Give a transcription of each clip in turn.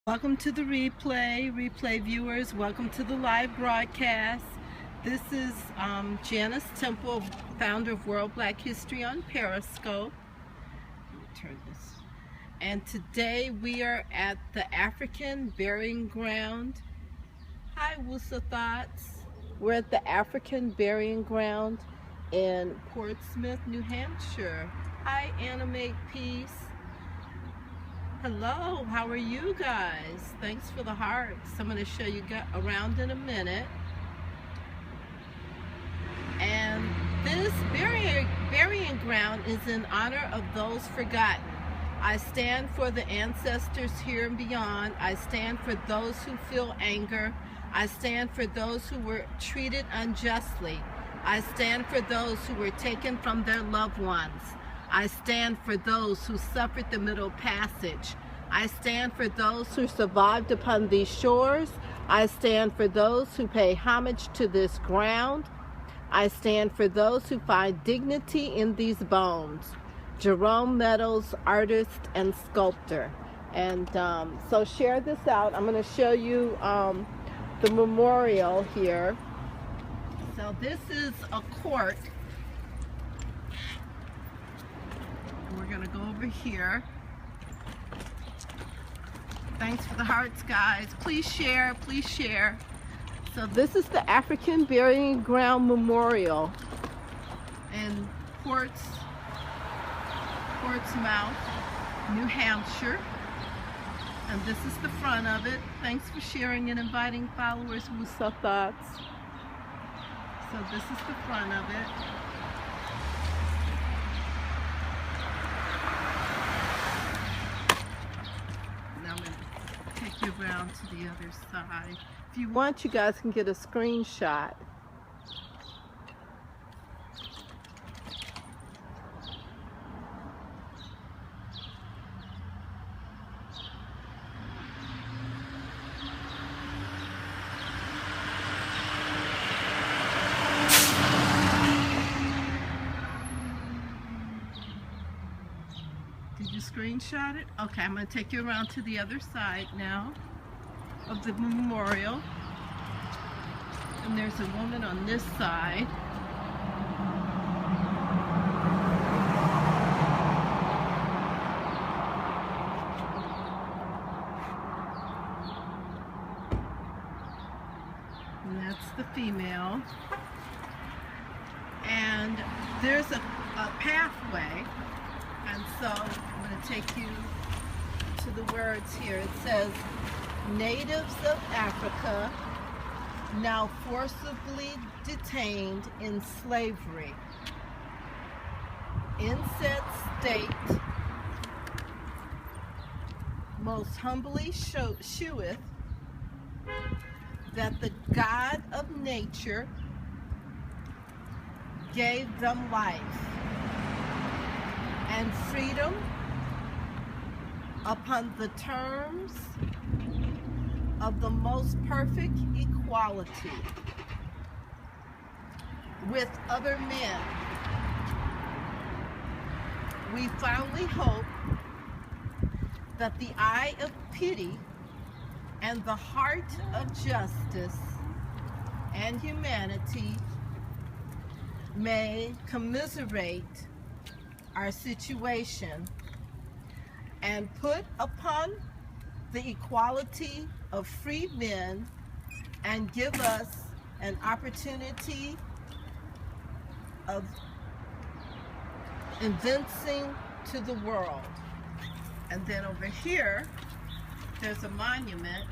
Welcome to the replay viewers. Welcome to the live broadcast. This is Janice Temple, founder of World Black History on Periscope. Turn this. And today we are at the African Burying Ground. Hi, Wusa Thoughts. We're at the African Burying Ground in Portsmouth, New Hampshire. Hi, Animate Peace. Hello, how are you guys? Thanks for the hearts. I'm going to show you around in a minute. And this burying ground is in honor of those forgotten. I stand for the ancestors here and beyond. I stand for those who feel anger. I stand for those who were treated unjustly. I stand for those who were taken from their loved ones. I stand for those who suffered the Middle Passage. I stand for those who survived upon these shores. I stand for those who pay homage to this ground. I stand for those who find dignity in these bones. Jerome Meadows, artist and sculptor. And so share this out. I'm going to show you the memorial here. So this is a court. We're going to go over here. Thanks for the hearts, guys. Please share, please share. So this is the African Burying Ground Memorial in Portsmouth, New Hampshire. And this is the front of it. Thanks for sharing and inviting followers with some thoughts. So this is the front of it. Take you around to the other side. If you want, you guys can get a screenshot. Did you screenshot it? Okay, I'm going to take you around to the other side now of the memorial. And there's a woman on this side. And that's the female. And there's a pathway. And so I'm going to take you to the words here. It says, natives of Africa now forcibly detained in slavery. In said state, most humbly sheweth that the God of nature gave them life and freedom upon the terms of the most perfect equality with other men. We fondly hope that the eye of pity and the heart of justice and humanity may commiserate our situation and put upon the equality of free men and give us an opportunity of evincing to the world. And then over here, there's a monument.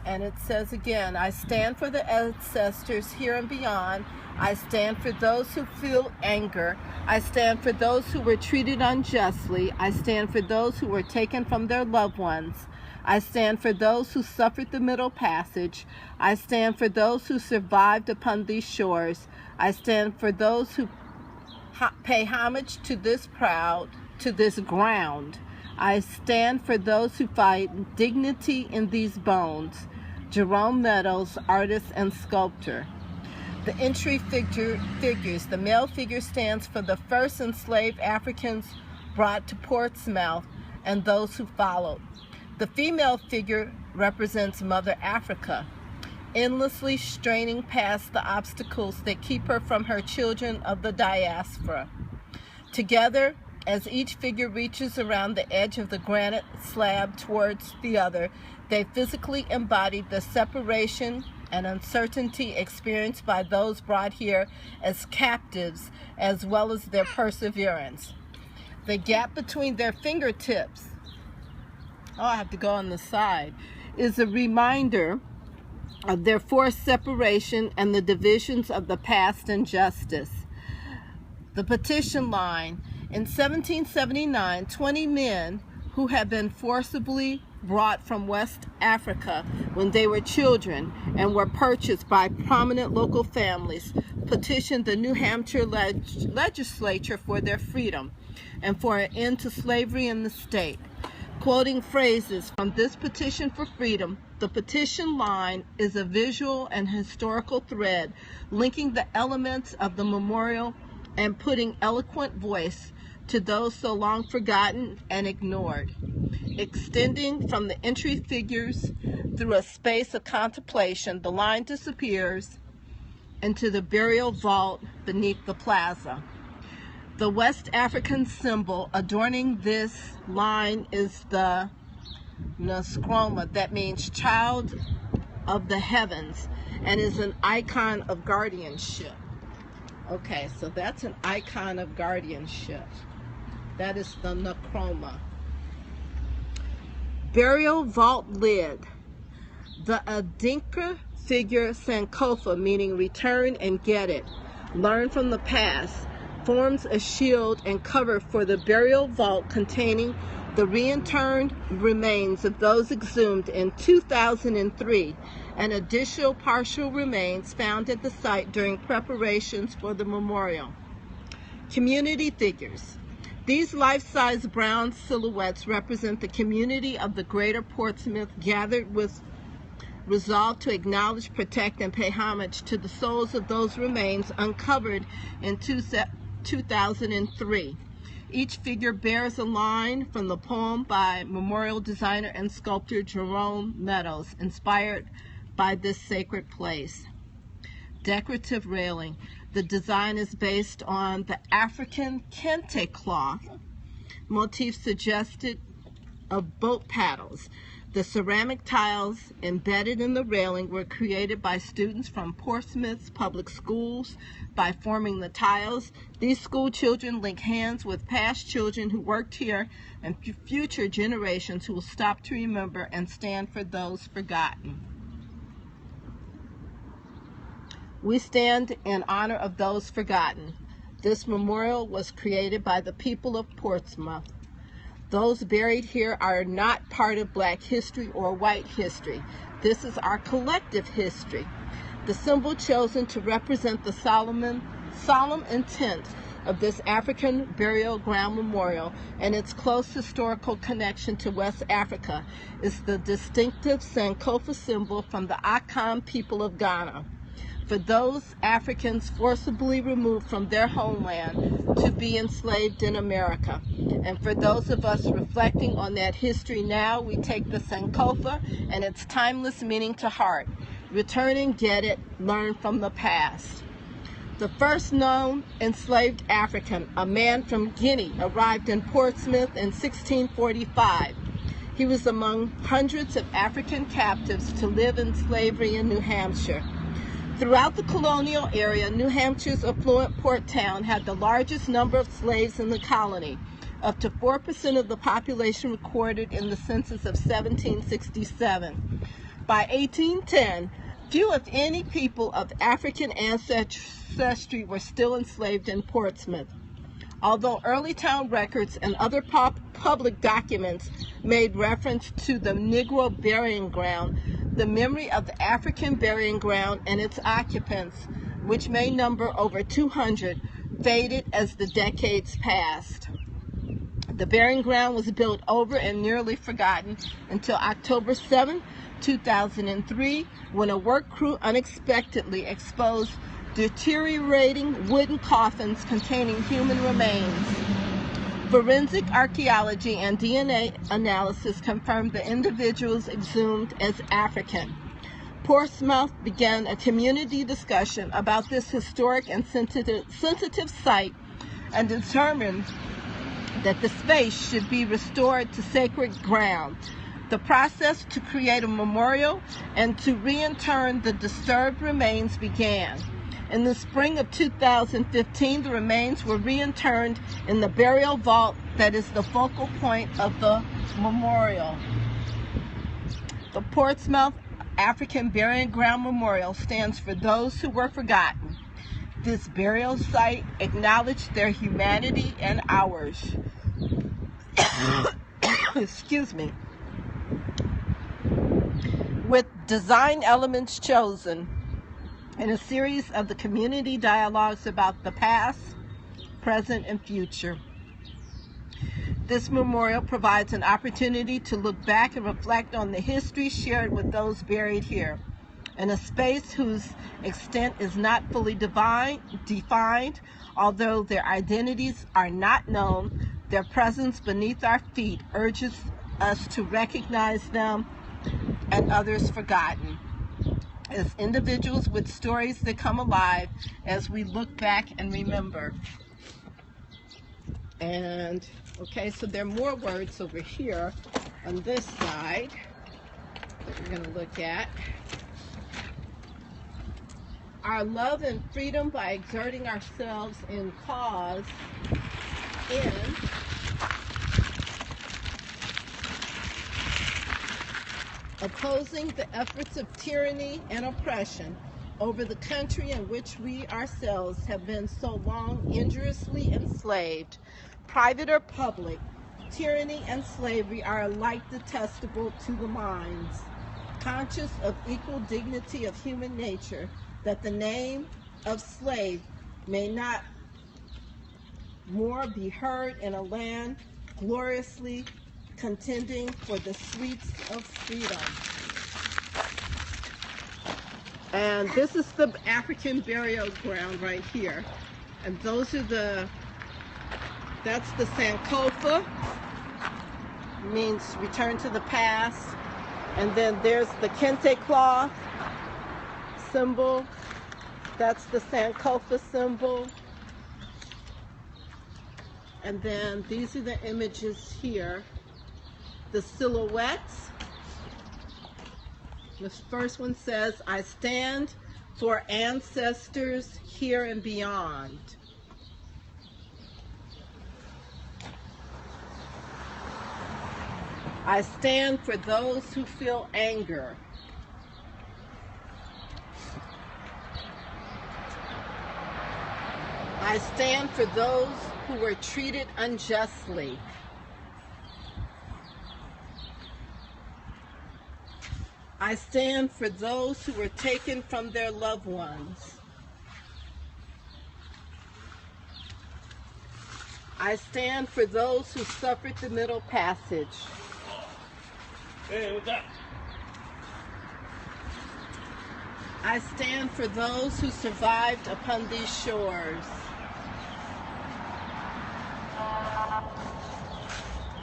And it says again, I stand for the ancestors here and beyond. I stand for those who feel anger. I stand for those who were treated unjustly. I stand for those who were taken from their loved ones. I stand for those who suffered the Middle Passage. I stand for those who survived upon these shores. I stand for those who pay homage to this ground. I stand for those who find dignity in these bones. Jerome Meadows, artist and sculptor. The entry figures. The male figure stands for the first enslaved Africans brought to Portsmouth and those who followed. The female figure represents Mother Africa, endlessly straining past the obstacles that keep her from her children of the diaspora. Together, as each figure reaches around the edge of the granite slab towards the other, they physically embody the separation and uncertainty experienced by those brought here as captives, as well as their perseverance. The gap between their fingertips, I have to go on the side, is a reminder of their forced separation and the divisions of the past and justice. The petition line. In 1779, 20 men who had been forcibly brought from West Africa when they were children and were purchased by prominent local families petitioned the New Hampshire legislature for their freedom and for an end to slavery in the state. Quoting phrases from this petition for freedom, the petition line is a visual and historical thread linking the elements of the memorial and putting eloquent voice to those so long forgotten and ignored. Extending from the entry figures through a space of contemplation, the line disappears into the burial vault beneath the plaza. The West African symbol adorning this line is the Nskroma, that means child of the heavens, and is an icon of guardianship. Okay, so that's an icon of guardianship. That is the Nskroma. Burial vault lid. The Adinkra figure Sankofa, meaning return and get it, learn from the past, forms a shield and cover for the burial vault containing the reinterred remains of those exhumed in 2003 and additional partial remains found at the site during preparations for the memorial. Community figures. These life-size bronze silhouettes represent the community of the greater Portsmouth, gathered with resolve to acknowledge, protect, and pay homage to the souls of those remains uncovered in 2003. Each figure bears a line from the poem by memorial designer and sculptor Jerome Meadows, inspired by this sacred place. Decorative railing. The design is based on the African kente cloth motif suggested of boat paddles. The ceramic tiles embedded in the railing were created by students from Portsmouth's public schools. By forming the tiles, these school children link hands with past children who worked here and future generations who will stop to remember and stand for those forgotten. We stand in honor of those forgotten. This memorial was created by the people of Portsmouth. Those buried here are not part of Black history or white history. This is our collective history. The symbol chosen to represent the solemn intent of this African burial ground memorial and its close historical connection to West Africa is the distinctive Sankofa symbol from the Akan people of Ghana. For those Africans forcibly removed from their homeland to be enslaved in America. And for those of us reflecting on that history now, we take the Sankofa and its timeless meaning to heart. Return and get it, learn from the past. The first known enslaved African, a man from Guinea, arrived in Portsmouth in 1645. He was among hundreds of African captives to live in slavery in New Hampshire. Throughout the colonial area, New Hampshire's affluent port town had the largest number of slaves in the colony, up to 4% of the population recorded in the census of 1767. By 1810, few if any people of African ancestry were still enslaved in Portsmouth. Although early town records and other public documents made reference to the Negro burying ground, the memory of the African burying ground and its occupants, which may number over 200, faded as the decades passed. The burying ground was built over and nearly forgotten until October 7, 2003, when a work crew unexpectedly exposed deteriorating wooden coffins containing human remains. Forensic archaeology and DNA analysis confirmed the individuals exhumed as African. Portsmouth began a community discussion about this historic and sensitive site and determined that the space should be restored to sacred ground. The process to create a memorial and to reinterr the disturbed remains began. In the spring of 2015, the remains were reinterred in the burial vault that is the focal point of the memorial. The Portsmouth African Burying Ground Memorial stands for those who were forgotten. This burial site acknowledged their humanity and ours. Excuse me. With design elements chosen in a series of the community dialogues about the past, present, and future. This memorial provides an opportunity to look back and reflect on the history shared with those buried here. In a space whose extent is not fully defined, although their identities are not known, their presence beneath our feet urges us to recognize them and others forgotten as individuals with stories that come alive as we look back and remember. And okay, so there are more words over here on this side that we're going to look at. Our love and freedom by exerting ourselves in cause in opposing the efforts of tyranny and oppression over the country in which we ourselves have been so long injuriously enslaved, private or public. Tyranny and slavery are alike detestable to the minds, conscious of equal dignity of human nature, that the name of slave may not more be heard in a land gloriously contending for the sweets of freedom. And this is the African burial ground right here. And those are that's the Sankofa, means return to the past. And then there's the Kente cloth symbol. That's the Sankofa symbol. And then these are the images here. The silhouettes. The first one says, I stand for ancestors here and beyond. I stand for those who feel anger. I stand for those who were treated unjustly. I stand for those who were taken from their loved ones. I stand for those who suffered the Middle Passage. Hey, what's up? I stand for those who survived upon these shores.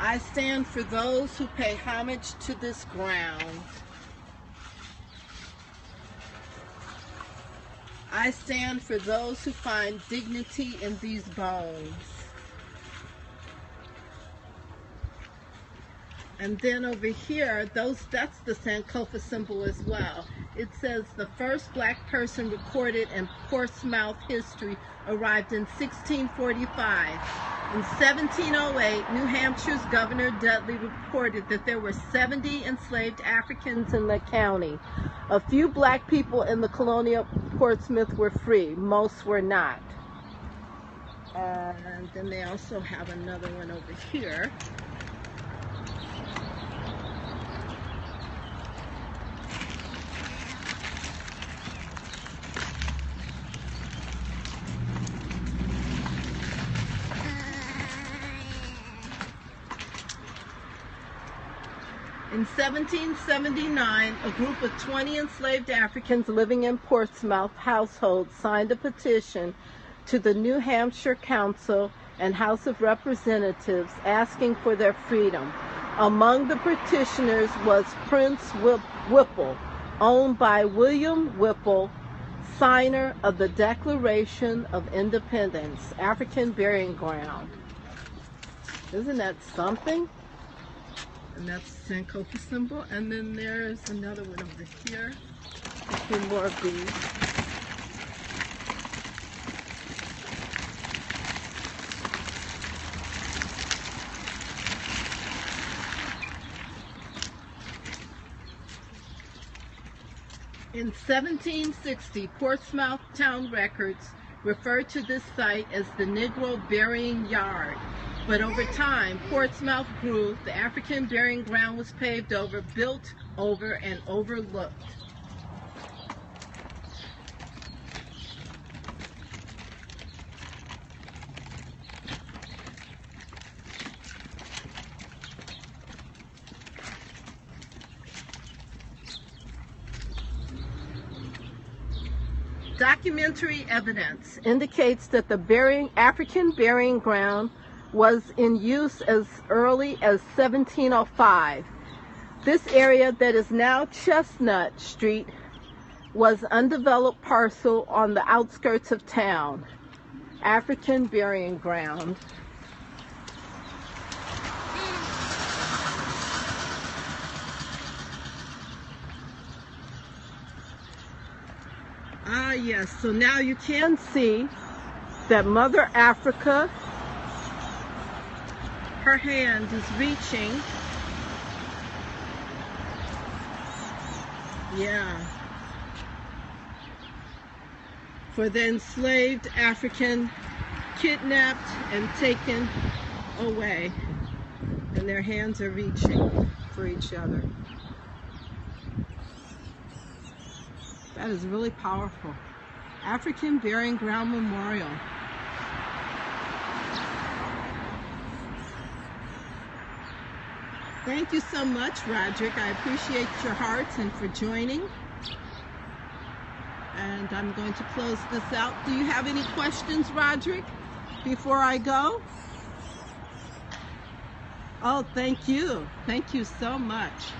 I stand for those who pay homage to this ground. I stand for those who find dignity in these bones. And then over here, that's the Sankofa symbol as well. It says the first black person recorded in Portsmouth history arrived in 1645. In 1708, New Hampshire's Governor Dudley reported that there were 70 enslaved Africans in the county. A few black people in the colonial Portsmouth were free. Most were not. And then they also have another one over here. In 1779, a group of 20 enslaved Africans living in Portsmouth households signed a petition to the New Hampshire Council and House of Representatives asking for their freedom. Among the petitioners was Prince Whipple, owned by William Whipple, signer of the Declaration of Independence, African Burying Ground. Isn't that something? And that's the Sankofa symbol. And then there's another one over here. A few more of these. In 1760, Portsmouth town records referred to this site as the Negro Burying Yard. But over time, Portsmouth grew, the African burying ground was paved over, built over, and overlooked. Documentary evidence indicates that the African burying ground was in use as early as 1705. This area that is now Chestnut Street was undeveloped parcel on the outskirts of town. African burying ground. Ah, yes, so now you can see that Mother Africa, her hand is reaching. Yeah. For the enslaved African kidnapped and taken away. And their hands are reaching for each other. That is really powerful. African Burying Ground Memorial. Thank you so much, Roderick. I appreciate your heart and for joining. And I'm going to close this out. Do you have any questions, Roderick, before I go? Oh, thank you. Thank you so much.